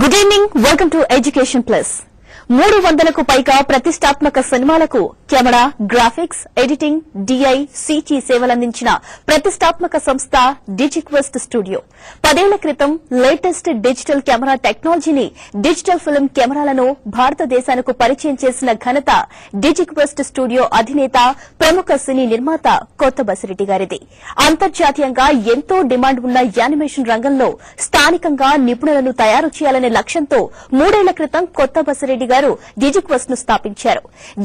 Good evening, welcome to Education Plus. 300కు పైగా ప్రతిష్టాత్మక సినిమాలకు camera, graphics, editing, DI, CG సేవలందించిన ప్రతిష్టాత్మక సంస్థ డిజిక్వెస్ట్ స్టూడియో. 10 ఏళ్ల క్రితం లేటెస్ట్ డిజిటల్ కెమెరా టెక్నాలజీని, డిజిటల్ ఫిల్మ్ కెమెరాలను భారతదేశానికి పరిచయం చేసిన ఘనత డిజిక్వెస్ట్ స్టూడియో అధినేత, ప్రముఖ సినీ నిర్మాత కొత్త బసిరెడ్డి గారిది. అంతర్జాతీయంగా ఎంతో డిమాండ్ ఉన్న యానిమేషన్ రంగంలో స్థానికంగా నిపుణులను తయారు చేయాలనే లక్ష్యంతో 3 ఏళ్ల క్రితం కొత్త బసిరెడ్డి గారు డిజిక్వెస్ట్ ను స్థాపించారు.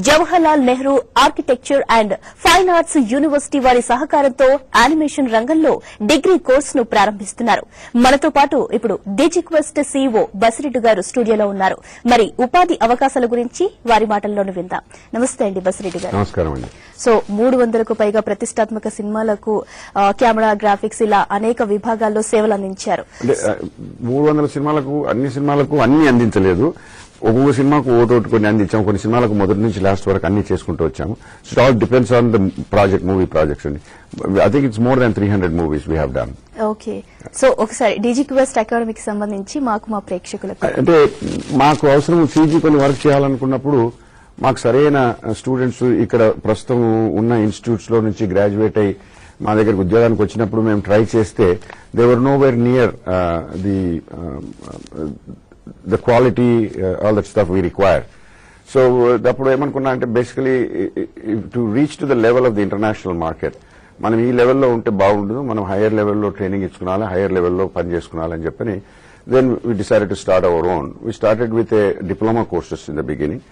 Jawaharlal Nehru architecture and fine arts university వారి సహకారంతో యానిమేషన్ రంగంలో డిగ్రీ కోర్సును ప్రారంభిస్తున్నారు. మనతో పాటు ఇప్పుడు డిజిక్వెస్ట్ సీఈఓ బసిరెడ్డి గారు స్టూడియోలో ఉన్నారు. మరి ఉపాధి అవకాశాల గురించి వారి మాటల్లోనే విందాం. నమస్తే అండి బసిరెడ్డి గారు. నమస్కారం అండి. సో 300కు పైగా ప్రతిష్టాత్మక సినిమాలకు కెమెరా, గ్రాఫిక్స్ ఇలా అనేక విభాగాల్లో సేవలు అందించారు. 300 సినిమాలకు అన్ని అందించలేదు. ఒక్కొక్క సినిమాకు ఓటోటి కొన్ని అందించాము. కొన్ని సినిమాలకు మొదటి నుంచి లాస్ట్ వరకు అన్ని చేసుకుంటూ వచ్చాము. So all depends on the movie projects అండి. I think it's more than 300 movies we have done. Okay, so ఒకసారి డిజిక్వెస్ట్ అకాడమీకి సంబంధించి మా ప్రేక్షకులకు అంటే మాకు అవసరం సీజీ కొన్ని వర్క్ చేయాలనుకున్నప్పుడు మాకు సరైన స్టూడెంట్స్ ఇక్కడ ప్రస్తుతం ఉన్న ఇన్స్టిట్యూట్స్ లో నుంచి గ్రాడ్యుయేట్ అయ్యి మా దగ్గరకు ఉద్యోగానికి వచ్చినప్పుడు మేము ట్రై చేస్తే they were nowhere near the quality, all that stuff we require. So అప్పుడు ఏమనుకున్నా అంటే basically to reach to the level of the international market మనం ఈ లెవెల్లో ఉంటే బాగుండదు, మనం హైయర్ లెవెల్లో ట్రైనింగ్ ఇచ్చుకోవాలి, హైయర్ లెవెల్లో పని చేసుకోవాలని చెప్పని then we decided to start our own. We started with a diploma courses in the beginning.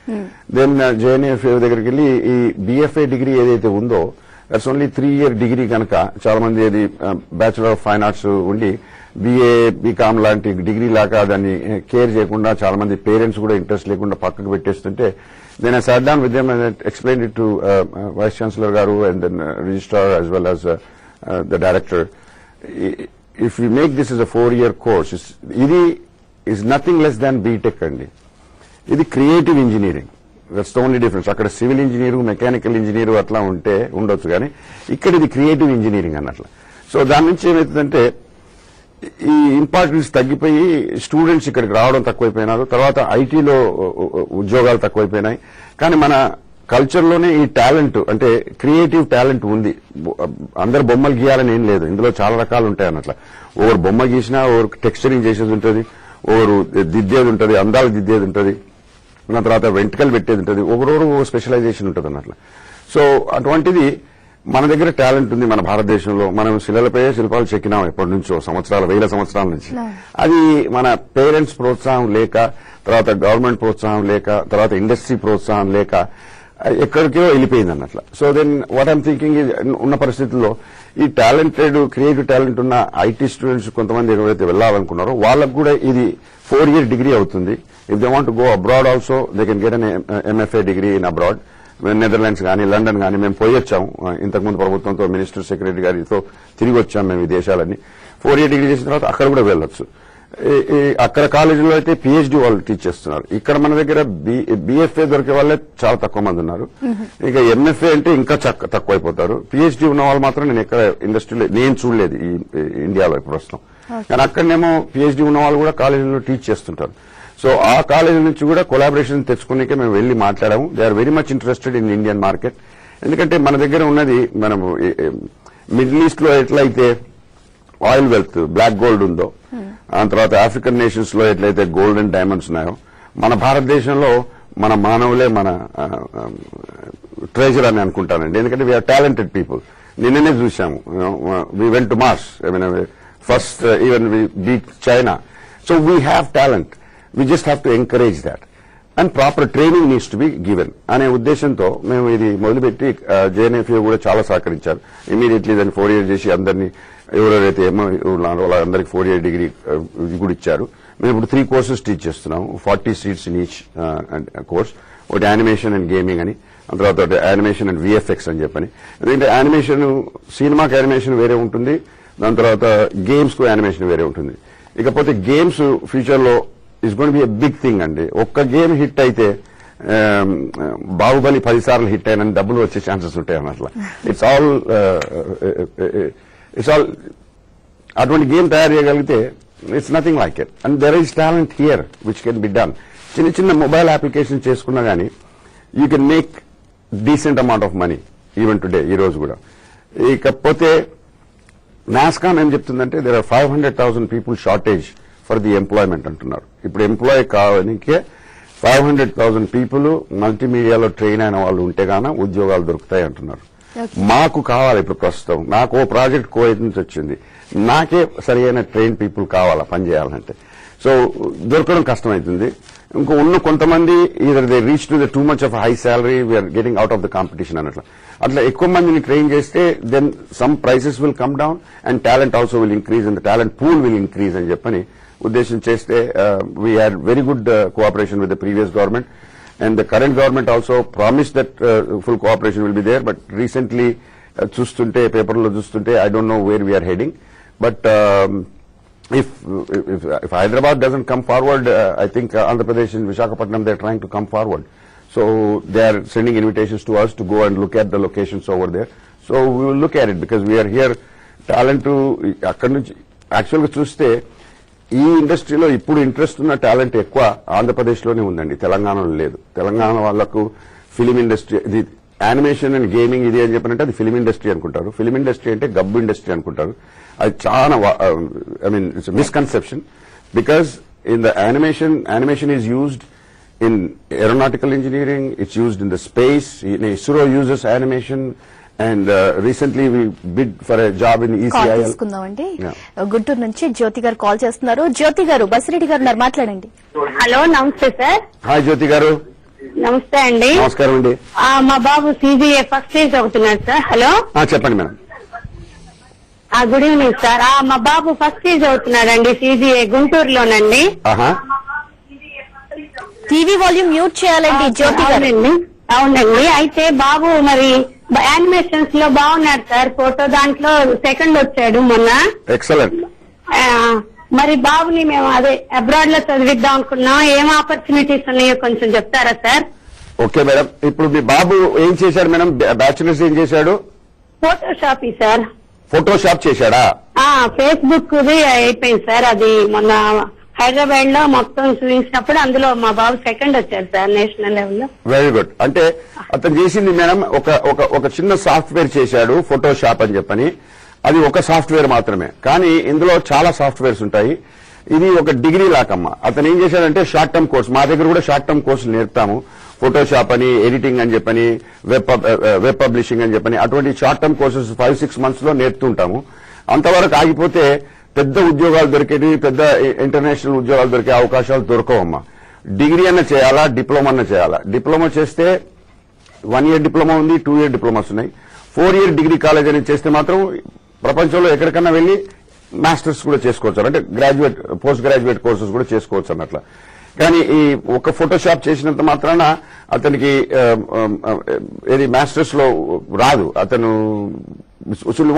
Then JNFA దగ్గరికి వెళ్ళి ఈ బిఎఫ్ఏ డిగ్రీ ఏదైతే ఉందో దట్స్ ఓన్లీ 3-year డిగ్రీ కనుక చాలా మంది అది బ్యాచులర్ ఆఫ్ ఫైన్ ఆర్ట్స్ ఉండి బిఏ, బీకామ్ లాంటి డిగ్రీ లాగా దాన్ని కేర్ చేయకుండా చాలా మంది పేరెంట్స్ కూడా ఇంట్రెస్ట్ లేకుండా పక్కకు పెట్టేస్తుంటే then I sat down with them and explain it to vice chancellor గారు and then registrar as well as the director. If you make this is a 4-year course, ఇది is nothing less than BTech అండి. ఇది creative engineering. That's the only difference. అక్కడ civil engineer, mechanical engineer అట్లా ఉండొచ్చు కానీ ఇక్కడ ఇది creative engineering అన్నట్లు. సో దాని నుంచి ఏమవుతుందంటే ఈ ఇంపార్టెన్స్ తగ్గిపోయి స్టూడెంట్స్ ఇక్కడికి రావడం తక్కువైపోయినారు. తర్వాత ఐటీలో ఉద్యోగాలు తక్కువైపోయినాయి. కానీ మన కల్చర్లోనే ఈ టాలెంట్ అంటే క్రియేటివ్ టాలెంట్ ఉంది. అందరు బొమ్మలు గీయాలని ఏం లేదు, ఇందులో చాలా రకాలు ఉంటాయి అన్నట్లు. ఒకరు బొమ్మ గీసినా, ఒకరు టెక్స్చరింగ్ చేసేది ఉంటుంది, ఒకరు దిద్దేది ఉంటుంది, అందాలు దిద్దేది ఉంటుంది, దాని తర్వాత వెంట్రుకలు పెట్టేది ఉంటుంది, ఒకరొకరు స్పెషలైజేషన్ ఉంటుంది అన్నట్లు. సో అటువంటిది మన దగ్గర టాలెంట్ ఉంది మన భారతదేశంలో. మనం శిలలపై శిల్పాలు చెక్కినాం ఎప్పటి నుంచో, వేల సంవత్సరాల నుంచి. అది మన పేరెంట్స్ ప్రోత్సాహం లేక, తర్వాత గవర్నమెంట్ ప్రోత్సాహం లేక, తర్వాత ఇండస్ట్రీ ప్రోత్సాహం లేక ఎక్కడికో వెళ్ళిపోయింది అన్నట్లు. So then what I'm thinking ఉన్న పరిస్థితుల్లో ఈ టాలెంటెడ్ క్రియేటివ్ టాలెంట్ ఉన్న ఐటీ స్టూడెంట్స్ కొంతమంది ఎవరైతే వెళ్లాలనుకున్నారో వాళ్ళకు కూడా ఇది 4-year డిగ్రీ అవుతుంది. If they want to go abroad also they can get an MFA degree in abroad. Netherlands కానీ, లండన్ కానీ మేము పోయి వచ్చాము. ఇంతకుముందు ప్రభుత్వంతో, మినిస్టర్, సెక్రటరీ గారితో తిరిగి వచ్చాము మేము ఈ దేశాలన్నీ. 4-year డిగ్రీ చేసిన తర్వాత అక్కడ కూడా వెళ్ళొచ్చు. అక్కడ కాలేజీలో అయితే పిహెచ్డీ వాళ్ళు టీచ్ చేస్తున్నారు. ఇక్కడ మన దగ్గర బీఎఫ్ఏ దొరికే వాళ్ళే చాలా తక్కువ మంది ఉన్నారు. ఇక ఎంఎఫ్ఏ అంటే ఇంకా తక్కువ అయిపోతారు. పిహెచ్డీ ఉన్న వాళ్ళు మాత్రం నేను ఎక్కడ ఇండస్ట్రీలో నేను చూడలేదు ఈ ఇండియాలో ప్రస్తుతం. కానీ అక్కడనేమో పిహెచ్డీ ఉన్న వాళ్ళు కూడా కాలేజీలో టీచ్ చేస్తుంటారు. సో ఆ కాలేజీ నుంచి కూడా కొలాబరేషన్ తెచ్చుకునే మేము వెళ్లి మాట్లాడాము. They are very much interested in Indian market. ఎందుకంటే మన దగ్గర ఉన్నది మనము మిడిల్ ఈస్ట్ లో ఎట్లయితే ఆయిల్ వెల్త్, బ్లాక్ గోల్డ్ ఉందో, ఆ తర్వాత ఆఫ్రికన్ నేషన్స్ లో ఎట్లయితే గోల్డ్ అండ్ డైమండ్స్ ఉన్నాయో, మన భారతదేశంలో మన మానవులే మన ట్రెజర్ అని అనుకుంటానండి. ఎందుకంటే వీఆర్ టాలెంటెడ్ పీపుల్. నిన్ననే చూసాము, we went to Mars, first even we beat China. So we have talent, we just have to encourage that and proper training needs to be given అనే ఉద్దేశంతో మేము ఇది మొదలుపెట్టి జేఎన్ఎఫ్ఏ కూడా చాలా సహకరించారు. ఇమీడియట్లీ దాన్ని 4 years చేసి అందరినీ ఎవరెవరైతే ఏమో వాళ్ళందరికీ 4-year డిగ్రీ కూడా ఇచ్చారు. మేము ఇప్పుడు 3 courses టీచ్ చేస్తున్నాము. 40 seats ఇన్ ఈచ్ కోర్స్. ఒకటి యానిమేషన్ అండ్ గేమింగ్ అని, ఆ తర్వాత యానిమేషన్ అండ్ విఎఫ్ఎక్స్ అని చెప్పని. ఎందుకంటే యానిమేషన్, సినిమాకి యానిమేషన్ వేరే ఉంటుంది, దాని తర్వాత గేమ్స్ కు యానిమేషన్ వేరే ఉంటుంది. ఇకపోతే గేమ్స్ ఫ్యూచర్ లో it's gonna be a big thing అండి. ఒక్క గేమ్ హిట్ అయితే బాహుబలి 10 సార్లు హిట్ అయిన డబ్బులు వచ్చే ఛాన్సెస్ ఉంటాయి అన్నట్ల. ఇట్స్ ఆల్ అటువంటి గేమ్ తయారు చేయగలిగితే It's nothing like it. And there is talent here which can be done. చిన్న మొబైల్ అప్లికేషన్ చేసుకున్నా గానీ you can make decent amount of money even today ఈ రోజు కూడా. ఇకపోతే నాస్కామ్ ఏం చెప్తుందంటే there are 500,000 people shortage for the employment అంటున్నారు. ఇప్పుడు ఎంప్లాయ్ కావడానికే 500,000 పీపుల్ మల్టీమీడియాలో ట్రైన్ అయిన వాళ్ళు ఉంటే గాన ఉద్యోగాలు దొరుకుతాయి అంటున్నారు. మాకు కావాలి ఇప్పుడు ప్రస్తుతం. నాకు ఓ ప్రాజెక్ట్ కోవైట్ నుంచి వచ్చింది, నాకే సరైన ట్రైన్ పీపుల్ కావాలా పని చేయాలంటే. సో దొరకడం కష్టమవుతుంది. ఇంకో ఉన్న కొంతమంది either they reach to the too much of high salary, we are getting out of the competition అన్నట్లు. అట్లా ఎక్కువ మందిని ట్రైన్ చేస్తే then some prices will come down and talent also will increase and the talent pool will increase అని చెప్పని ఉద్దేశం చేస్తే we had very good cooperation with the previous government and the current government also promise that full cooperation will be there. But recently చూస్తుంటే పేపర్లో చూస్తుంటే I don't know where we are heading. But if Hyderabad doesn't come forward, I think Andhra Pradesh and Visakhapatnam, they're trying to come forward. So they are sending invitations to us to go and look at the locations over there. So we will look at it because we are here. Talent to అక్కడి నుంచి యాక్చువల్గా చూస్తే ఈ ఇండస్ట్రీలో ఇప్పుడు interest ఉన్న talent ఎక్కువ ఆంధ్రప్రదేశ్లోనే ఉందండి, తెలంగాణలో లేదు. తెలంగాణ వాళ్ళకు ఫిలిం ఇండస్ట్రీ, ఇది యానిమేషన్ అండ్ గేమింగ్ ఇది అని చెప్పినట్టు అది ఫిలిం ఇండస్ట్రీ అనుకుంటారు. ఫిలిం ఇండస్ట్రీ అంటే గబ్బు ఇండస్ట్రీ అనుకుంటారు. అది చాలా I mean it's misconception because in the animation is used in aeronautical engineering, it's used in the space. ISRO uses animation and recently we bid for a job in ECIL. తీసుకుందామండి. గుంటూరు నుంచి జ్యోతి గారు call చేస్తున్నారు. జ్యోతి గారు, బసిరెడ్డి గారు ఉన్నారు, మాట్లాడండి. హలో, నమస్తే సార్. హాయ్ జ్యోతి గారు. నమస్తే అండి. నమస్కారం అండి. మా బాబు CGA ఫస్ట్ ఇయర్ చదువుతున్నాడు సార్. హలో, చెప్పండి మేడం. Good evening sir. మా బాబు ఫస్ట్ ఇయర్ చదువుతున్నాడండి, CGA గుంటూరులోనండి. టీవీ వాల్యూమ్ మ్యూట్ చేయాలండి జ్యోతి గారు. అవునండి. అయితే బాబు మరి యానిమేషన్స్ లో బాగున్నాడు సార్, ఫోటో దాంట్లో సెకండ్ వచ్చాడు మొన్న. ఎక్సలెంట్. మరి బాబుని మేము అదే అబ్రాడ్ లో చదివిద్దాం అనుకున్నాం, ఏం ఆపర్చునిటీస్ ఉన్నాయో కొంచెం చెప్తారా సార్? Okay madam. ఇప్పుడు మీ బాబు ఏం చేశాడు మేడం? బ్యాచులర్స్ ఏం చేశాడు? Photoshop sir. ఫోటోషాప్ చేశాడా? ఫేస్బుక్ అయిపోయింది సార్. అది మొన్న హైదరాబాద్ లో మొత్తం చూపించినప్పుడు అందులో మా బాబు సెకండ్ వచ్చారు సార్ నేషనల్ లెవెల్లో. Very good. అంటే అతను చేసింది మేడం ఒక చిన్న సాఫ్ట్వేర్ చేశాడు, ఫోటోషాప్ అని చెప్పని. అది ఒక సాఫ్ట్వేర్ మాత్రమే, కానీ ఇందులో చాలా సాఫ్ట్వేర్స్ ఉంటాయి. ఇది ఒక డిగ్రీ లాకమ్మ. అతను ఏం చేశాడంటే షార్ట్ టర్మ్ కోర్స్, మా దగ్గర కూడా షార్ట్ టర్మ్ కోర్సులు నేర్పుతాము. ఫోటోషాప్ అని, ఎడిటింగ్ అని చెప్పని, వెబ్ పబ్లిషింగ్ అని చెప్పని, అటువంటి షార్ట్ టర్మ్ కోర్సెస్ 5-6 months లో నేర్పుతుంటాము. అంతవరకు ఆగిపోతే పెద్ద ఉద్యోగాలు దొరికేది, పెద్ద ఇంటర్నేషనల్ ఉద్యోగాలు దొరికే అవకాశాలు దొరకవమ్మా. డిగ్రీ అన్న చేయాలా, డిప్లొమా అన్న చేయాలా. డిప్లొమా చేస్తే 1 year డిప్లొమా ఉంది, 2 year డిప్లొమాస్ ఉన్నాయి. 4 year డిగ్రీ కాలేజ్ అని చేస్తే మాత్రం ప్రపంచంలో ఎక్కడికన్నా వెళ్లి మాస్టర్స్ కూడా చేసుకోవచ్చు, అంటే గ్రాడ్యుయేట్, పోస్ట్ గ్రాడ్యుయేట్ కోర్సెస్ కూడా చేసుకోవచ్చు అన్నట్ల. కానీ ఈ ఒక ఫోటోషాప్ చేసినంత మాత్రాన అతనికి ఏది మాస్టర్స్ లో రాదు. అతను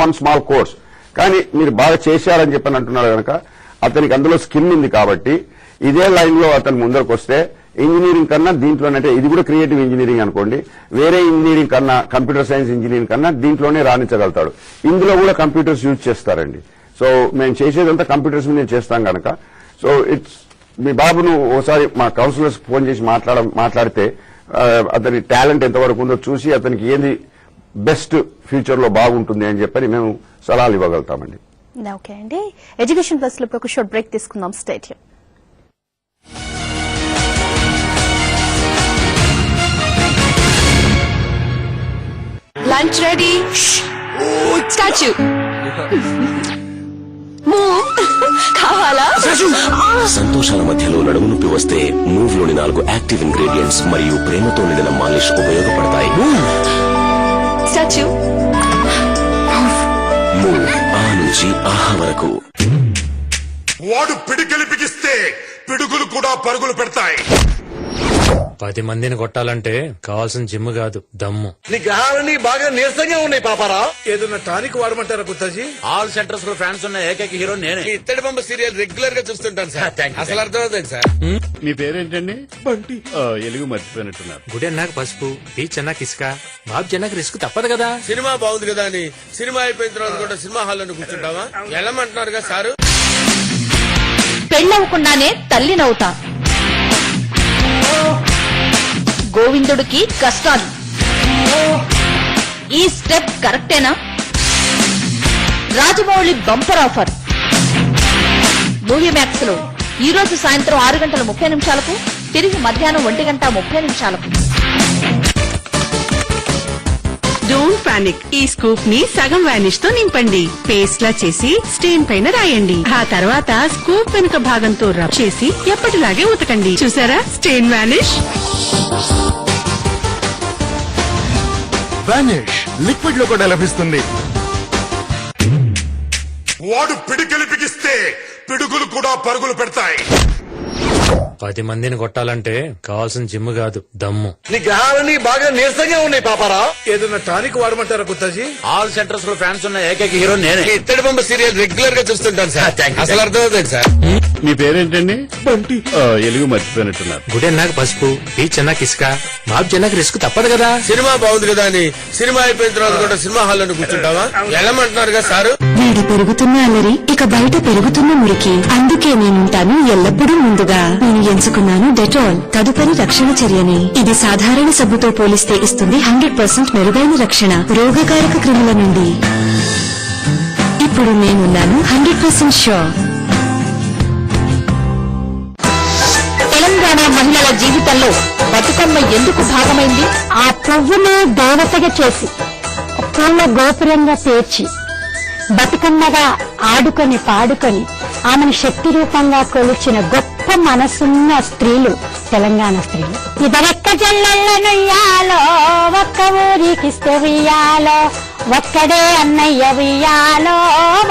వన్ స్మాల్ కోర్స్, కానీ మీరు బాగా చేశారని చెప్పని అంటున్నారు కనుక అతనికి అందులో స్కిల్ ఉంది కాబట్టి ఇదే లైన్ లో అతను ముందరకు వస్తే ఇంజనీరింగ్ కన్నా దీంట్లోనంటే, ఇది కూడా క్రియేటివ్ ఇంజనీరింగ్ అనుకోండి, వేరే ఇంజనీరింగ్ కన్నా, కంప్యూటర్ సైన్స్ ఇంజనీరింగ్ కన్నా దీంట్లోనే రాణించగలుగుతాడు. ఇందులో కూడా కంప్యూటర్స్ యూజ్ చేస్తారండి. సో మేము చేసేదంతా కంప్యూటర్స్ మీద చేస్తాం కనుక. సో ఇట్స్ మీ బాబును ఓసారి మా కౌన్సిలర్స్ ఫోన్ చేసి మాట్లాడితే అతని టాలెంట్ ఎంతవరకు ఉందో చూసి అతనికి ఏది బెస్ట్ ఫ్యూచర్ లో బాగుంటుంది అని చెప్పని మేము సలహాలు ఇవ్వగలుగుతామండి. ఓకే అండి. ఎడ్యుకేషన్ ప్లస్ లో ఒక షార్ట్ బ్రేక్ తీసుకుందాం. స్టేట్ లో లంచ్ రెడీ. స్టాచ్యూ కావాలా? సంతోషాల మధ్యలో నడుము నొప్పి వస్తే మూవ్ లోని 4 యాక్టివ్ ఇంగ్రీడియంట్స్ మరియు ప్రేమతో నిండిన మాలిష్ ఉపయోగపడతాయి. స్టాచ్యూ మూవ్ ఆ నుంచి ఆహా వరకు. వాడు పిడికిలి బిగిస్తే పిడుగులు కూడా పరుగులు పెడతాయి. 10 మందిని కొట్టాలంటే కావాల్సిన జిమ్ కాదు, దమ్ము. నీ గ్రహాలన్నీ బాగా నీరసంగా ఉన్నాయి పాపారా. ఏదన్నా టానిక్ వాడమంటారా గుత్తాజీ? ఆల్ సెంటర్స్ లో ఫ్యాన్స్ ఉన్న ఏకైక హీరో నేనే. ఈ ఇత్తడి బొమ్మ సీరియల్ రెగ్యులర్ గా చూస్తుంటాను సార్. అసలు అర్థమవుతుంది సార్. మీ పేరేంటండి? బంటి. ఎలుగు మర్చిపోయినట్టున్నారు. గుడి అన్నాక పసుపు, బీచ్ అన్నాక ఇసుక, బాబు అన్నాక రిస్క్ తప్పదు కదా. సినిమా బాగుంది కదా అని సినిమా అయిపోయిన తర్వాత కూడా సినిమా హాల్ లో కూర్చుంటావా? వెళ్ళమంటున్నారుగా సారు. పెళ్ళవకుండానే తల్లినవుతా. గోవిందుడికి కష్టాలు. ఈ స్టెప్ కరెక్టేనా? Rajamouli bumper offer movie max లో ఈ రోజు సాయంత్రం 6:30 తిరిగి మధ్యాహ్నం 1:30 డోంట్ పానిక్. ఈ స్కూప్ ని సగం వానిష్ తో నింపండి. పేస్ట్ లా చేసి స్టెయిన్ పైన రాయండి. ఆ తర్వాత స్కూప్ వెనుక భాగంతో రబ్ చేసి ఎప్పటిలాగే ఉతకండి. చూసారా స్టెయిన్ వానిష్. వానిష్ లిక్విడ్ లో కూడా లభిస్తుంది. వాడు పిడికిలి బిగిస్తే పిడుగులు కూడా పరుగులు పెడతాయి. 10 మందిని కొట్టాలంటే కావాల్సిన జిమ్ కాదు, దమ్ము. నీ గ్రహాలన్నీ బాగా నీరసంగా ఉన్నాయి పాపారా. ఏదైనా టానిక్ వాడమంటారా గుత్తాజీ? ఆల్ సెంటర్స్ లో ఫ్యాన్స్ ఉన్న ఏకైక హీరో నేనే. ఇత్తడి బొమ్మ సీరియల్ రెగ్యులర్ గా చూస్తుంటాను సార్. అసలు అర్థమవుతుంది సార్. మీ పేరేంటండి? బంటి. ఎలుగు మర్చిపోయినట్టున్నారు. గుడి అన్నాక పసుపు, బీచ్ అన్నాక ఇసుక, బాబు అన్నాక రిస్క్ తప్పదు కదా. సినిమా బాగుంది కదా అని సినిమా అయిపోయిన తర్వాత కూడా సినిమా హాల్లో కూర్చుంటావా? వెళ్ళమంటున్నారు కదా సారు. వీడి పెరుగుతున్న అలరి ఇక బయట పెరుగుతున్న మురికి. అందుకే నేనుంటాను ఎల్లప్పుడూ ముందుగా. నేను ఎంచుకున్నాను డెటాల్ తదుపరి రక్షణ చర్యని. ఇది సాధారణ సబ్బుతో పోలిస్తే ఇస్తుంది 100% మెరుగైన రక్షణ రోగకారక క్రిముల నుండి. ఇప్పుడు నేనున్నాను 100% షూర్. తెలంగాణ మహిళల జీవితంలో బతుకమ్మ ఎందుకు భాగమైంది? ఆ పువ్వును దేవతగా చేసి పూల గోపురంగా పేర్చి బతుకమ్మగా ఆడుకొని పాడుకొని ఆమెను శక్తి రూపంగా కొలిచిన గొప్ప మనసున్న స్త్రీలు తెలంగాణ స్త్రీలు. ఇదరక్క జల్లెళ్ళను ఇయ్యాలో, ఒక్క ఊరికిస్తే వియ్యాలో, ఒక్కడే అన్నయ్య వియ్యాలో,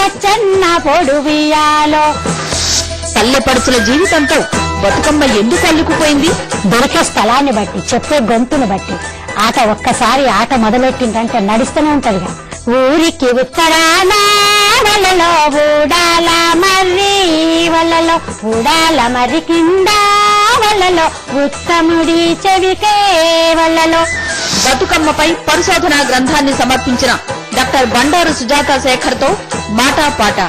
వచ్చన్న పొడు వియ్యాలో. పల్లెపడుచుల జీవితంతో బతుకమ్మ ఎందుకు అల్లుకుపోయింది? దొరికే స్థలాన్ని బట్టి, చెప్పే గొంతును బట్టి. ఆట ఒక్కసారి ఆట మొదలెట్టిందంటే నడుస్తూనే ఉంటదిగా. ఊరికి ఉత్తరాన వలలో ఊడాల మర్రి, వలలో ఊడాల మర్రి కింద వలలో ఉత్తముడి చెవికే వలలో. బతుకమ్మపై పరిశోధనా గ్రంథాన్ని సమర్పించిన డాక్టర్ బండారు సుజాత శేఖర్ తో మాటా పాట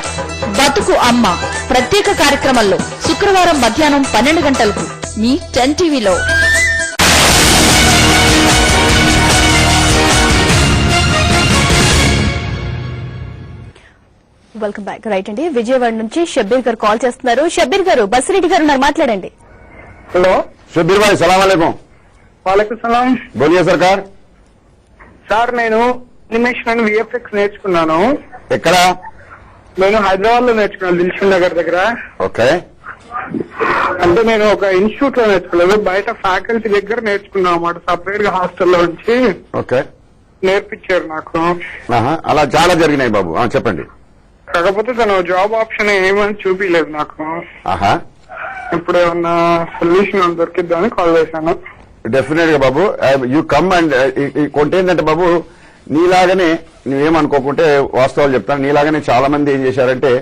బతుకు అమ్మ ప్రత్యేక కార్యక్రమంలో శుక్రవారం మధ్యాహ్నం 12 గంటలకు మీ 10 టీవీలో. Welcome back. రైట్ అండి, విజయవాడ నుంచి షబ్బీర్ గారు కాల్ చేస్తున్నారు. షబ్బీర్ గారు, బసిరెడ్డి గారు ఉన్నారు, మాట్లాడండి. హలో షబ్బీర్ భాయ్, సలాం అలైకుం. వాలేకుం సలాం. బోలియే సర్కార్. సార్ నేను అనిమేషన్ విఎఫ్ఎక్స్ నేర్చుకున్నాను. ఎక్కడ? నేను హైదరాబాద్ లో నేర్చుకున్నాను, దిల్షుక్ నగర్ దగ్గర. ఓకే. అంటే నేను ఒక ఇన్స్టిట్యూట్ లో నేర్చుకోలేదు, బయట ఫ్యాకల్టీ దగ్గర నేర్చుకున్నాను అన్నమాట. సపరేట్ గా హాస్టల్లో నుంచి ఓకే నేర్పించారు నాకు. అలా చాలా జరిగినాయి బాబు, చెప్పండి. కాకపోతే తను జాబ్ ఆప్షన్ ఏమని చూపించలేదు నాకు. ఇప్పుడు ఏమన్నా సొల్యూషన్ దొరికిద్దామని కాల్ చేశాను. డెఫినెట్ గా బాబు, యూ కమ్ అండ్ కొంటే ఏంటంటే బాబు, నీలాగనే నువ్వేమనుకోకుంటే వాస్తవాలు చెప్తాను. నీలాగనే చాలా మంది ఏం చేశారంటే,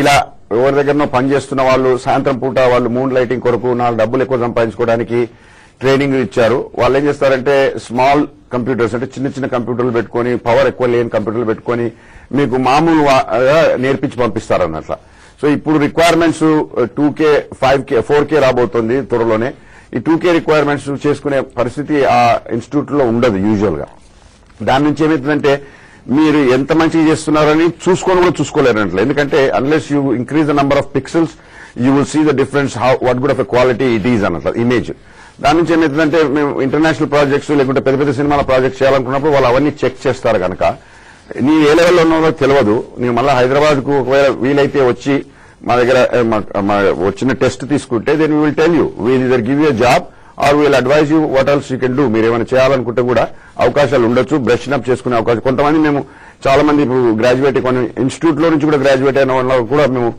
ఇలా ఎవరి దగ్గరనో పని చేస్తున్న వాళ్ళు సాయంత్రం పూట వాళ్ళు మూన్ లైటింగ్ కొరకు 4 డబ్బులు ఎక్కువ సంపాదించుకోవడానికి ట్రైనింగ్ ఇచ్చారు. వాళ్ళు ఏం చేస్తారంటే స్మాల్ కంప్యూటర్స్, అంటే చిన్న చిన్న కంప్యూటర్లు పెట్టుకొని, పవర్ ఎక్కువ లేని కంప్యూటర్లు పెట్టుకొని మీకు మామూలు నేర్పించి పంపిస్తారు అన్నట్ల. సో ఇప్పుడు రిక్వైర్మెంట్స్ 2K, 5K, 4K రాబోతుంది త్వరలోనే. ఈ 2K రిక్వైర్మెంట్స్ చేసుకునే పరిస్థితి ఆ ఇన్స్టిట్యూట్ లో ఉండదు యూజువల్ గా. దాని నుంచి ఏమవుతుందంటే మీరు ఎంత మంచిగా చేస్తున్నారని చూసుకొని కూడా చూసుకోలేరన్నట్లు. ఎందుకంటే unless you increase the number of pixels you will see the difference how what good of a quality it is అన్నట్లు ఇమేజ్. దాని నుంచి ఏమవుతుందంటే మేము ఇంటర్నేషనల్ ప్రాజెక్ట్స్ లేకుంటే పెద్ద పెద్ద సినిమాల ప్రాజెక్ట్స్ చేయాలనుకున్నప్పుడు వాళ్ళు అవన్నీ చెక్ చేస్తారు కనుక నీ ఏ లెవెల్లో ఉన్నారో తెలియదు. నీవు మళ్ళీ హైదరాబాద్ కు ఒకవేళ వీలైతే వచ్చి మా దగ్గర వచ్చిన టెస్ట్ తీసుకుంటే then we will tell you, we'll either give you job or we'll advise you what else you can do. మీరు ఏమైనా చేయాలనుకుంటే కూడా అవకాశాలు ఉండొచ్చు, బ్రష్ అప్ చేసుకునే అవకాశం. కొంతమంది మేము చాలా మంది ఇప్పుడు గ్రాడ్యుయేట్, కొన్ని ఇన్స్టిట్యూట్ లో నుంచి కూడా గ్రాడ్యుయేట్ అయిన వాళ్ళు కూడా మేము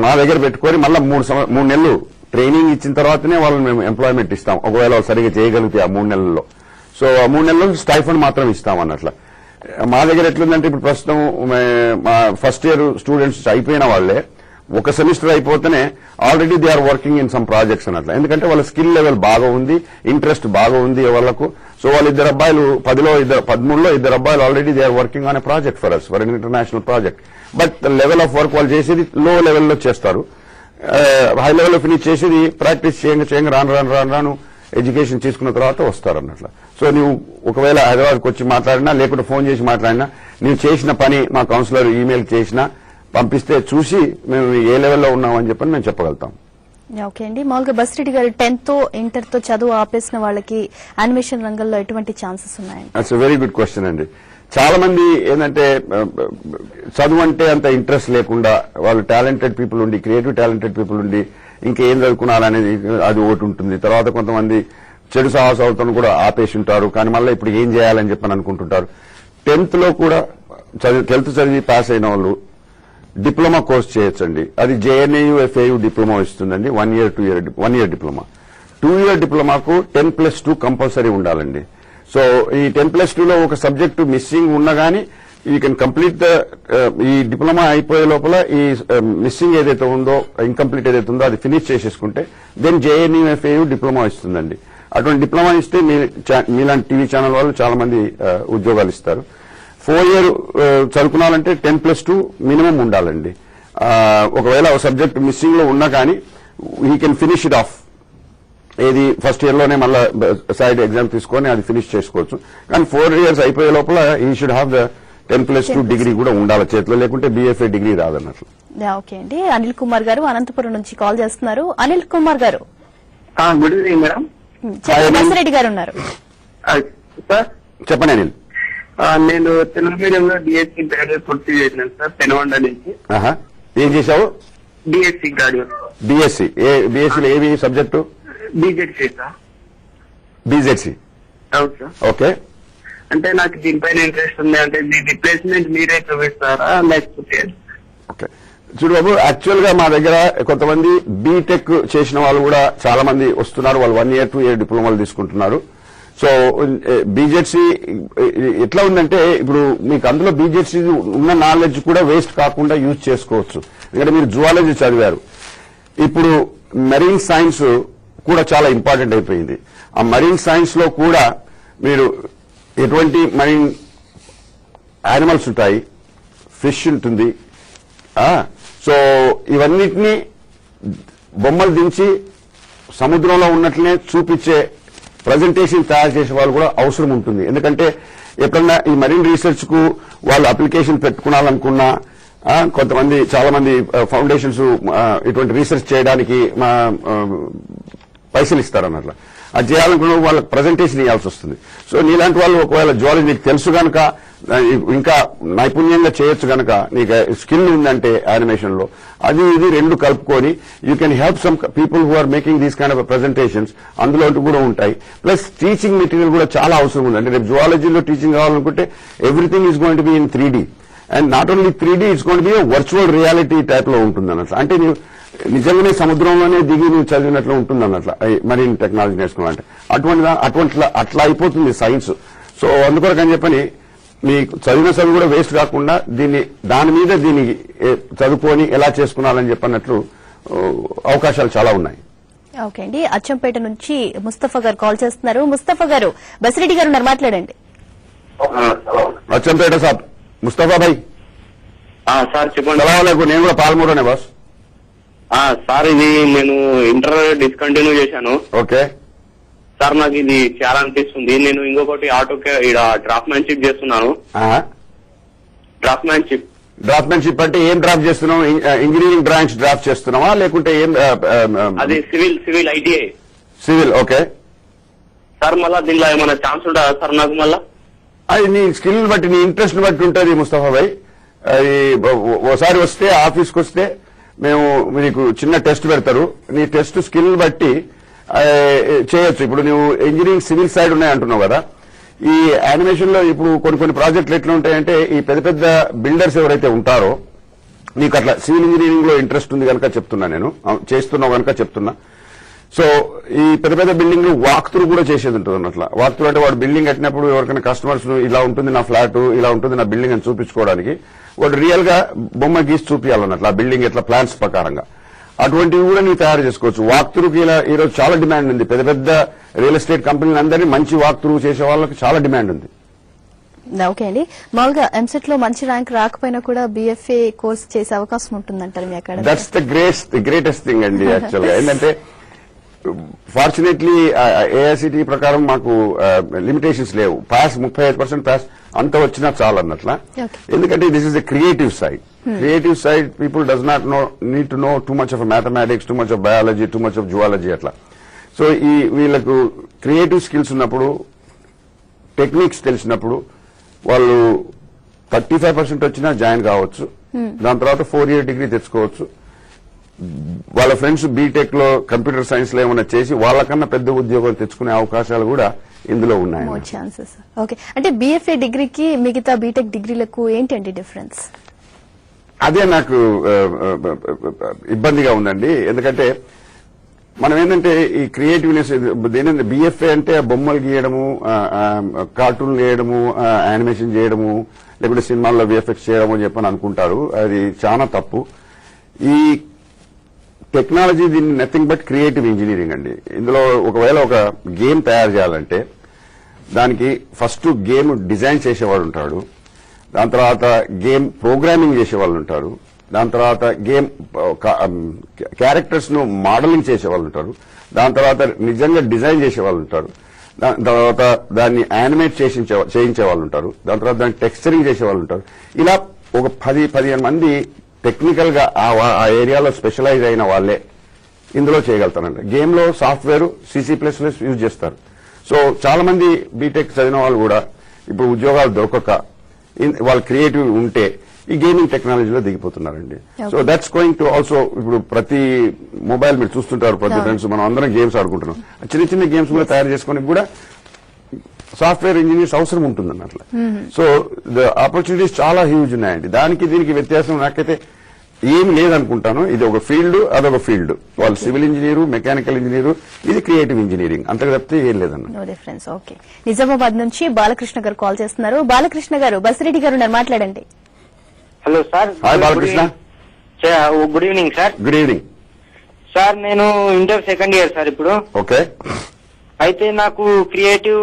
మా దగ్గర పెట్టుకొని మళ్ళీ 3 నెలలు ట్రైనింగ్ ఇచ్చిన తర్వాతనే వాళ్ళని మేము ఎంప్లాయ్మెంట్ ఇస్తాం, ఒకవేళ వాళ్ళు సరిగ్గా చేయగలిగితే ఆ 3 నెలల్లో. సో ఆ 3 నెలల్లో స్టైఫండ్ మాత్రం ఇస్తాం అన్నట్ల. మా దగ్గర ఎట్లుందంటే ఇప్పుడు ప్రస్తుతం మా ఫస్ట్ ఇయర్ స్టూడెంట్స్ అయిపోయిన వాళ్ళే ఒక సెమిస్టర్ అయిపోతేనే already they are working in some projects అన్నట్లు. ఎందుకంటే వాళ్ళ స్కిల్ లెవెల్ బాగా ఉంది, ఇంట్రెస్ట్ బాగా ఉంది వాళ్ళకు. సో వాళ్ళు 2 అబ్బాయిలు 13లో 2 అబ్బాయిలు already they are working on a project for us, for an international project. But level of work వాళ్ళు చేసేది లో లెవెల్లో చేస్తారు. హై లెవెల్లో ఫినిష్ చేసేది ప్రాక్టీస్ చేయంగా రాను ఎడ్యుకేషన్ తీసుకున్న తర్వాత వస్తారు అన్నట్లు. సో నువ్వు ఒకవేళ హైదరాబాద్కి వచ్చి మాట్లాడినా లేకుంటే ఫోన్ చేసి మాట్లాడినా నీవు చేసిన పని మా కౌన్సిలర్ ఈమెయిల్ చేసినా పంపిస్తే చూసి మేము ఏ లెవెల్లో ఉన్నామని చెప్పని మేము చెప్పగలుగుతాం. ఓకే అండి, మామూలుగా బసిరెడ్డి గారు 10th ఇంటర్ తో చదువు ఆపేసిన వాళ్ళకి యానిమేషన్ రంగంలో ఎటువంటి ఛాన్సెస్ ఉన్నాయండి? That's a very good question అండి. చాలా మంది ఏంటంటే చదువు అంటే అంత ఇంట్రెస్ట్ లేకుండా వాళ్ళు టాలెంటెడ్ పీపుల్ ఉండి, క్రియేటివ్ టాలెంటెడ్ పీపుల్ ఉండి ఇంకేం చదువుకున్నారనేది అది ఒకటి ఉంటుంది. తర్వాత కొంతమంది చెడు సాహసాలతో కూడా ఆపేసి ఉంటారు, కానీ మళ్ళీ ఇప్పుడు ఏం చేయాలని చెప్పని అనుకుంటుంటారు. 10th లో కూడా 12th చదివి పాస్ అయిన వాళ్ళు డిప్లొమా కోర్స్ చేయొచ్చండి. అది JNAU FAU డిప్లొమా ఇస్తుందండి. 1 year డిప్లొమా. 2 year డిప్లొమాకు 10+2 కంపల్సరీ ఉండాలండి. సో ఈ 10+2లో ఒక సబ్జెక్టు మిస్సింగ్ ఉన్నా గానీ యూ కెన్ కంప్లీట్ ఈ డిప్లొమా అయిపోయే లోపల ఈ మిస్సింగ్ ఏదైతే ఉందో, ఇన్కంప్లీట్ ఏదైతే ఉందో అది ఫినిష్ చేసేసుకుంటే దెన్ JNAU FAU డిప్లొమా ఇస్తుందండి. అటువంటి డిప్లొమా ఇస్తే మీలాంటి టీవీ ఛానల్ వాళ్ళు చాలా మంది ఉద్యోగాలు ఇస్తారు. 4 year చదువుకున్నారంటే 10+2 మినిమం ఉండాలండి. ఒకవేళ ఒక సబ్జెక్ట్ మిస్సింగ్ లో ఉన్నా కానీ he can finish it of. ఏది ఫస్ట్ ఇయర్ లోనే మళ్ళీ సైడ్ ఎగ్జామ్ తీసుకొని అది ఫినిష్ చేసుకోవచ్చు. కానీ 4 years అయిపోయే లోపల ఈ షుడ్ హ్యావ్ ద 10+2 డిగ్రీ కూడా ఉండాలి చేతిలో, లేకుంటే BFA డిగ్రీ రాదన్నట్లు. ఓకే అండి, అనిల్ కుమార్ గారు అనంతపురం నుంచి కాల్ చేస్తున్నారు. అనిల్ కుమార్ గారు గుడ్ ఈవినింగ్ మేడం. బసిరెడ్డి గారు ఉన్నారు. సార్ చెప్పండి అనిల్. నేను తెలుగు మీడియంలో DSC గ్రాడ్యుయేట్ పూర్తి చేసినాను సార్, పెనుగొండ నుంచి. ఏం చేశావు? DSC graduate. BSCలో ఏవి సబ్జెక్టు? BZC sir. BZC. అవును సార్. ఓకే. అంటే నాకు దీనిపైన ఇంట్రెస్ట్ ఉంది. అంటే దీని రిప్లేస్మెంట్ మీరే చూపిస్తారా లేకపోతే? ఓకే చూడు బాబు, యాక్చువల్ గా మా దగ్గర కొంతమంది బీటెక్ చేసిన వాళ్ళు కూడా చాలా మంది వస్తున్నారు. వాళ్ళు 1 year 2 year డిప్లొమాలు తీసుకుంటున్నారు. సో BZC ఎట్లా ఉందంటే ఇప్పుడు మీకు అందులో BZC ఉన్న నాలెడ్జ్ కూడా వేస్ట్ కాకుండా యూజ్ చేసుకోవచ్చు. ఎందుకంటే మీరు జువాలజీ చదివారు, ఇప్పుడు మెరీన్ సైన్స్ కూడా చాలా ఇంపార్టెంట్ అయిపోయింది. ఆ మరీన్ సైన్స్ లో కూడా మీరు ఎటువంటి మరీన్ యానిమల్స్ ఉంటాయి, ఫిష్ ఉంటుంది. సో ఇవన్నిటినీ బొమ్మలు దించి సముద్రంలో ఉన్నట్లనే చూపించే ప్రజెంటేషన్ తయారు చేసే వాళ్ళు కూడా అవసరం ఉంటుంది. ఎందుకంటే ఎప్పుడన్నా ఈ మరీన్ రీసెర్చ్ కు వాళ్ళు అప్లికేషన్ పెట్టుకోవాలనుకున్నా, కొంతమంది చాలా మంది ఫౌండేషన్స్ ఇటువంటి రీసెర్చ్ చేయడానికి పైసలు ఇస్తారన్నట్ల. అది చేయాలనుకున్న వాళ్ళకి ప్రజెంటేషన్ ఇవ్వాల్సి వస్తుంది. సో నీలాంటి వాళ్ళు ఒకవేళ జువాలజీ నీకు తెలుసు గనక, ఇంకా నైపుణ్యంగా చేయొచ్చు గనక, నీకు స్కిల్ ఉందంటే యానిమేషన్ లో అది ఇది రెండు కలుపుకొని you can help some people who are making these kind of presentations. అందులో కూడా ఉంటాయి. ప్లస్ టీచింగ్ మెటీరియల్ కూడా చాలా అవసరం ఉంది. అంటే రేపు జువాలజీలో టీచింగ్ కావాలనుకుంటే everything is going to be in 3D. And not only 3D, it's going to be virtual reality type లో ఉంటుంది అన్నట్లు. అంటే నీవు నిజంగానే సముద్రంలోనే దిగి నువ్వు చదివినట్లు ఉంటుంది అన్నట్ల మరీన్ టెక్నాలజీ నేర్చుకోవాలంటే. అట్లా అయిపోతుంది సైన్స్. సో అందుకొరకని చెప్పని మీకు చదివిన చదువు కూడా వేస్ట్ కాకుండా దాని మీద దీన్ని చదువుకొని ఎలా చేసుకున్నాలని చెప్పన్నట్లు అవకాశాలు చాలా ఉన్నాయి. ఓకే అండి, అచ్చంపేట నుంచి ముస్తఫా గారు కాల్ చేస్తున్నారు. ముస్తఫా గారు, బసిరెడ్డి గారు ఉన్నారు, మాట్లాడండి. అచ్చంపేట సాబ్ ముస్తఫా భాయ్. సార్ చెప్పండి. నేను కూడా పాల్మూరనే బాస్. సార్ ఇది నేను ఇంటర్ డిస్కంటిన్యూ చేశాను. ఓకే సార్, నాకు ఇది చాలా అనిపిస్తుంది. నేను ఇంకొకటి ఆటోకే డ్రాఫ్ట్మెన్షిప్ చేస్తున్నాను. డ్రాఫ్ట్మెన్షిప్ అంటే ఏం డ్రాఫ్ట్ చేస్తున్నావు? ఇంజనీరింగ్ డ్రాయింగ్స్ డ్రాఫ్ట్ చేస్తున్నావా లేకుంటే ఏం? అది civil ITI. Civil. Okay sir, మళ్ళా దీనిలో ఏమైనా ఛాన్స్ ఉంటుందా సార్ నాకు? మళ్ళా అది నీ స్కిల్ బట్టి, నీ ఇంట్రెస్ట్ బట్టి ఉంటుంది ముస్తఫా భాయ్. ఓసారి వస్తే ఆఫీస్కి వస్తే మేము మీకు చిన్న టెస్ట్ పెడతారు. నీ టెస్ట్ స్కిల్ బట్టి చేయొచ్చు. ఇప్పుడు నువ్వు ఇంజనీరింగ్ సివిల్ సైడ్ ఉన్నాయంటున్నావు కదా, ఈ యానిమేషన్ లో ఇప్పుడు కొన్ని ప్రాజెక్టులు ఎట్లా ఉంటాయంటే ఈ పెద్ద పెద్ద బిల్డర్స్ ఎవరైతే ఉంటారో, నీకు అట్లా సివిల్ ఇంజనీరింగ్ లో ఇంట్రెస్ట్ ఉంది కనుక చెప్తున్నా, నేను చేస్తున్నావు కనుక చెప్తున్నా. సో ఈ పెద్ద పెద్ద బిల్డింగ్ వాక్ త్రూ కూడా చేసేది ఉంటుంది అన్నట్లా. వాక్ త్రూ అంటే వాడు బిల్డింగ్ కట్టినప్పుడు ఎవరికైనా కస్టమర్స్ ఇలా ఉంటుంది నా ఫ్లాట్, ఇలా ఉంటుంది నా బిల్డింగ్ అని చూపించుకోవడానికి వాడు రియల్ గా బొమ్మ గీసి చూపించాలన్నట్లు ఆ బిల్డింగ్ ఎట్లా ప్లాన్స్ ప్రకారంగా. అటువంటివి కూడా నీవు తయారు చేసుకోవచ్చు. వాక్ త్రూకి ఈరోజు చాలా డిమాండ్ ఉంది. పెద్ద పెద్ద రియల్ ఎస్టేట్ కంపెనీలు అందరినీ మంచి వాక్ త్రూ చేసే వాళ్ళకి చాలా డిమాండ్ ఉంది. ఓకే అండి. మామూలుగా ఎంసెట్ లో మంచి ర్యాంక్ రాకపోయినా కూడా BFA కోర్స్ చేసే అవకాశం ఉంటుందంటారు మీ academy? That's the greatest thing అండి యాక్చువల్ గా. ఏంటంటే ఫార్చునేట్లీ AICTE ప్రకారం మాకు లిమిటేషన్స్ లేవు. పాస్ 35% పాస్ అంత వచ్చినా చాలు అన్నట్ల. ఎందుకంటే this is the creative side. Creative side people does not need to know two much of mathematics, two much of biology, two much of zoology అట్లా. సో ఈ వీళ్ళకు క్రియేటివ్ స్కిల్స్ ఉన్నప్పుడు, techniques తెలిసినప్పుడు వాళ్ళు 35% వచ్చినా జాయిన్ కావచ్చు. దాని తర్వాత 4-year డిగ్రీ తెచ్చుకోవచ్చు. వాళ్ళ ఫ్రెండ్స్ బీటెక్ లో కంప్యూటర్ సైన్స్ లో ఏమైనా చేసి వాళ్ళకన్నా పెద్ద ఉద్యోగం తెచ్చుకునే అవకాశాలు కూడా ఇందులో ఉన్నాయి. ఛాన్సెస్. ఓకే, అంటే BFA డిగ్రీకి మిగతా బీటెక్ డిగ్రీలకు ఏంటండి డిఫరెన్స్? అదే నాకు ఇబ్బందిగా ఉందండి. ఎందుకంటే మనం ఏంటంటే ఈ క్రియేటివ్నెస్ దేని BFA అంటే బొమ్మలు గీయడము, కార్టూన్లు వేయడము, యానిమేషన్ చేయడము, లేకుంటే సినిమాల్లో VFX చేయడము అని చెప్పని అనుకుంటారు. అది చాలా తప్పు. ఈ టెక్నాలజీ దీన్ని నథింగ్ బట్ క్రియేటివ్ ఇంజనీరింగ్ అండి. ఇందులో ఒకవేళ ఒక గేమ్ తయారు చేయాలంటే దానికి ఫస్ట్ గేమ్ డిజైన్ చేసేవాడు ఉంటాడు, దాని తర్వాత గేమ్ ప్రోగ్రామింగ్ చేసేవాళ్ళు ఉంటారు, దాని తర్వాత గేమ్ క్యారెక్టర్స్ ను మోడలింగ్ చేసేవాళ్ళు ఉంటారు, దాని తర్వాత నిజంగా డిజైన్ చేసేవాళ్ళు ఉంటారు, దాని తర్వాత దాన్ని యానిమేట్ చేయించే వాళ్ళు ఉంటారు, దాని తర్వాత దాన్ని టెక్స్చరింగ్ చేసేవాళ్ళు ఉంటారు. ఇలా ఒక 10-15 మంది టెక్నికల్ గా ఆ ఏరియాలో స్పెషలైజ్ అయిన వాళ్ళే ఇందులో చేయగలుగుతారండి. గేమ్ లో సాఫ్ట్వేర్ C++ యూజ్ చేస్తారు. సో చాలా మంది బీటెక్ చదివిన వాళ్ళు కూడా ఇప్పుడు ఉద్యోగాలు దొరకక వాళ్ళు క్రియేటివ్ ఉంటే ఈ గేమింగ్ టెక్నాలజీలో దిగిపోతున్నారండి. So that's going to also. ఇప్పుడు ప్రతి మొబైల్ మీరు చూస్తుంటారు, ప్రతి ఫ్రెండ్స్ మనం అందరం గేమ్స్ ఆడుకుంటున్నాం. చిన్న చిన్న గేమ్స్ కూడా తయారు చేసుకోవడానికి కూడా సాఫ్ట్వేర్ ఇంజనీర్స్ అవసరం ఉంటుంది అన్నట్లు. సో ద ఆపర్చునిటీస్ చాలా హ్యూజ్ ఉన్నాయండి. దానికి దీనికి వ్యత్యాసం నాకైతే ఏమి లేదనుకుంటాను. ఇది ఒక ఫీల్డ్, అదొక ఫీల్డ్. వాళ్ళు సివిల్ ఇంజనీరు, మెకానికల్ ఇంజనీరు, ఇది క్రియేటివ్ ఇంజనీరింగ్, అంతకు తప్పితే ఏం లేదన్న. No difference. ఓకే, నిజామాబాద్ నుంచి బాలకృష్ణ గారు కాల్ చేస్తున్నారు. బాలకృష్ణ గారు, బసిరెడ్డి గారు మాట్లాడండి. Hello sir. Hi Balakrishna. Good evening sir. Good evening sir. నేను ఇంటర్ సెకండ్ ఇయర్ సార్ ఇప్పుడు. ఓకే. అయితే నాకు క్రియేటివ్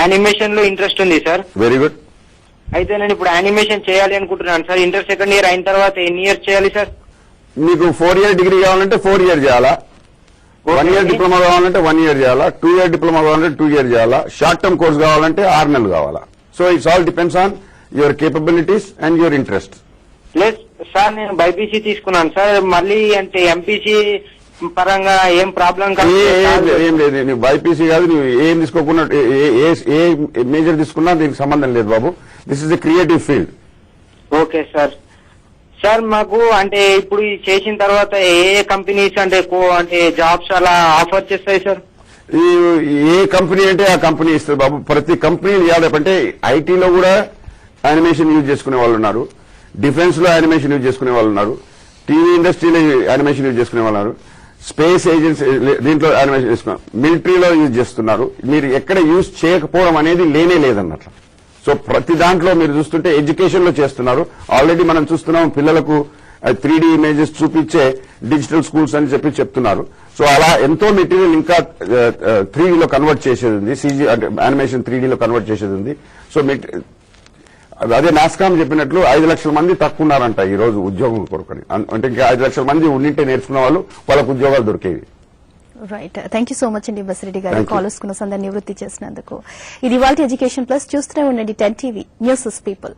యానిమేషన్ లో ఇంట్రెస్ట్ ఉంది సార్. Very good. అయితే నేను ఇప్పుడు యానిమేషన్ చేయాలి అనుకుంటున్నాను సార్. ఇంటర్ సెకండ్ ఇయర్ అయిన తర్వాత ఎన్ని ఇయర్స్ చేయాలి సార్? మీకు 4-year డిగ్రీ కావాలంటే 4 year చేయాలా, 1 year డిప్లొమా కావాలంటే 1 year చేయాలా, 2 year డిప్లొమా కావాలంటే 2 year చేయాలా, షార్ట్ టర్మ్ కోర్స్ కావాలంటే 6 నెలలు కావాలా. So it's all depends on your capabilities and your interest. Plus sir నేను బైపీసీ తీసుకున్నాను సార్. మళ్ళీ అంటే ఎంపీసీ పరంగా ఏం ప్రాబ్లం కాదు? ఏం లేదు. నువ్వు బైపీసీ కాదు, నువ్వు ఏం తీసుకోకుండా ఏ మేజర్ తీసుకున్నా దీనికి సంబంధం లేదు బాబు. This is a creative field. Okay sir. Sir మాకు అంటే ఇప్పుడు చేసిన తర్వాత ఏ కంపెనీస్ అంటే జాబ్స్ అలా ఆఫర్ చేస్తాయి సార్? ఏ కంపెనీ అంటే ఆ కంపెనీ ఇస్తుంది బాబు. ప్రతి కంపెనీ అంటే ఐటీలో కూడా యానిమేషన్ యూజ్ చేసుకునే వాళ్ళు ఉన్నారు, డిఫెన్స్ లో యానిమేషన్ యూజ్ చేసుకునే వాళ్ళు ఉన్నారు, టీవీ ఇండస్ట్రీలో యానిమేషన్ యూజ్ చేసుకునే వాళ్ళు ఉన్నారు, స్పేస్ ఏజెన్సీ దీంట్లో యానిమేషన్ చేసుకున్నారు, మిలిటరీలో యూజ్ చేస్తున్నారు. మీరు ఎక్కడ యూజ్ చేయకపోవడం అనేది లేనే లేదన్నట్లు. సో ప్రతి దాంట్లో మీరు చూస్తుంటే ఎడ్యుకేషన్ లో చేస్తున్నారు. ఆల్రెడీ మనం చూస్తున్నాం పిల్లలకు 3D ఇమేజెస్ చూపించే డిజిటల్ స్కూల్స్ అని చెప్తున్నారు. సో అలా ఎంతో మెటీరియల్ ఇంకా 3D లో కన్వర్ట్ చేసేది ఉంది. CG అంటే యానిమేషన్ 3D లో కన్వర్ట్ చేసేది ఉంది. సో అదే నాస్కామ్ చెప్పినట్లు 5 లక్షల మంది తక్కువ ఉన్నారంట ఈ రోజు ఉద్యోగం కొరకని. అంటే ఇంకా 5 లక్షల మంది ఉండింటే నేర్చుకున్న వాళ్ళు వాళ్ళకు ఉద్యోగాలు దొరికేవి. Right, thank you so much అండి బసిరెడ్డి గారు కాలర్స్ కున్న సందర్భం నివృత్తి చేసినందుకు. ఇది ఇవాల్టి ఎడ్యుకేషన్ ప్లస్. చూస్తూనే ఉండండి 10 TV న్యూస్ పీపుల్.